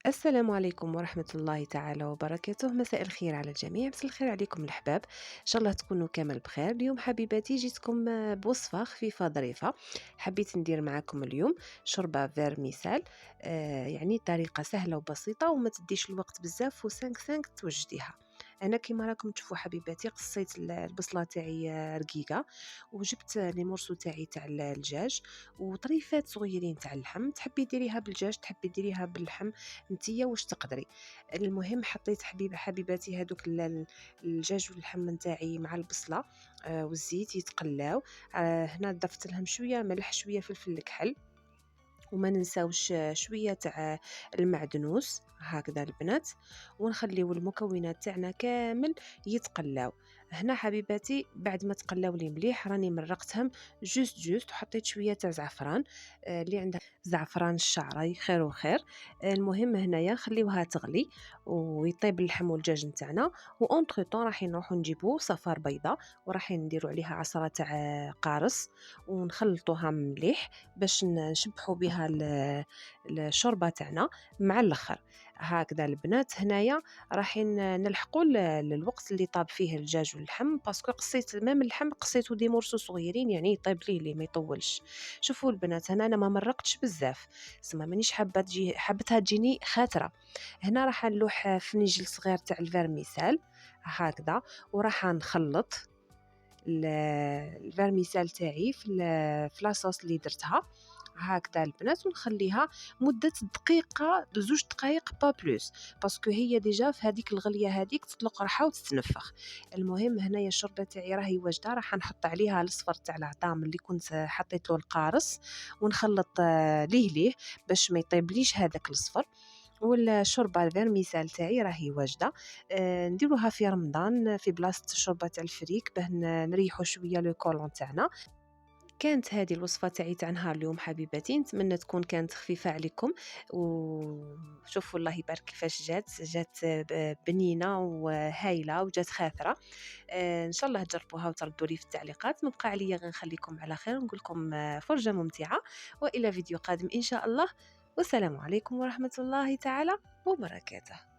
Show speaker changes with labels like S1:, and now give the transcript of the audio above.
S1: السلام عليكم ورحمة الله تعالى وبركاته. مساء الخير على الجميع، مساء الخير عليكم الأحباب. إن شاء الله تكونوا كامل بخير. اليوم حبيباتي جيتكم بوصفة خفيفة ظريفة. حبيت ندير معاكم اليوم شوربة فيرميسال. يعني طريقة سهلة وبسيطة وما تديش الوقت بزاف و5 توجديها. انا كيما راكم تشوفوا حبيباتي قصيت البصله تاعي رقيقه، وجبت لي مورسو تاعي تاع الدجاج وطريفات صغيرين تاع اللحم. تحبي ديريها بالدجاج تحبي ديريها باللحم، نتيا واش تقدري. المهم حطيت حبيباتي هذوك الدجاج واللحم نتاعي مع البصله والزيت يتقلاو. هنا ضفت لهم شويه ملح شويه فلفل الكحل، وما ننساوش شويه تاع المعدنوس هكذا البنات، ونخليو المكونات تاعنا كامل يتقلاو. هنا حبيباتي بعد ما تقلاو لي مليح راني مرقتهم جوست وحطيت شويه تاع زعفران. اللي عنده زعفران الشعري خير وخير. المهم هنايا خليوها تغلي ويطيب اللحم والدجاج نتاعنا، وأونتخ طون راح نروحو نجيبو صفار بيضة وراح نديرو عليها عصرة تاع قارص ونخلطوها مليح باش نشبحوا بها الشوربه تاعنا مع الاخر. هكذا البنات هنايا راح نلحقوا الوقت اللي طاب فيه الدجاج واللحم، باسكو قصيت مام اللحم قصيته دي مورسو صغيرين يعني يطيب لي ما يطولش. شوفوا البنات هنا انا ما مرقتش بزاف، سما مانيش حابه حبتها تجيني خاتره. هنا راح نلوح فنيجل صغير تاع الفيرميسال هكذا، وراح نخلط الفيرميسال تاعي في لاصوص اللي درتها هكذا البنات، ونخليها مدة دقيقة 2 دقائق با بلوس، باسكو هي ديجا في هذيك الغلية هذيك تطلق ريحة وتتنفخ. المهم هنايا الشوربة تاعي راهي واجدة، راح نحط عليها الصفر تاع العظام اللي كنت حطيت له القارص ونخلط ليه باش ما يطيبليش هذاك الصفر. والشوربه الفيرميسال تاعي راهي واجده. نديروها في رمضان في بلاصه الشوربه تاع الفريك باه نريحوا شويه لو كولون تاعنا. كانت هذه الوصفه تاعي تاع نهار اليوم حبيباتي، نتمنى تكون كانت خفيفه عليكم. وشوفوا الله يبارك كيفاش جات بنينه وهايله وجات خاثره. ان شاء الله تجربوها وتردوا لي في التعليقات. مبقى عليا غير نخليكم على خير ونقول لكم فرجه ممتعه والى فيديو قادم ان شاء الله. والسلام عليكم ورحمه الله تعالى وبركاته.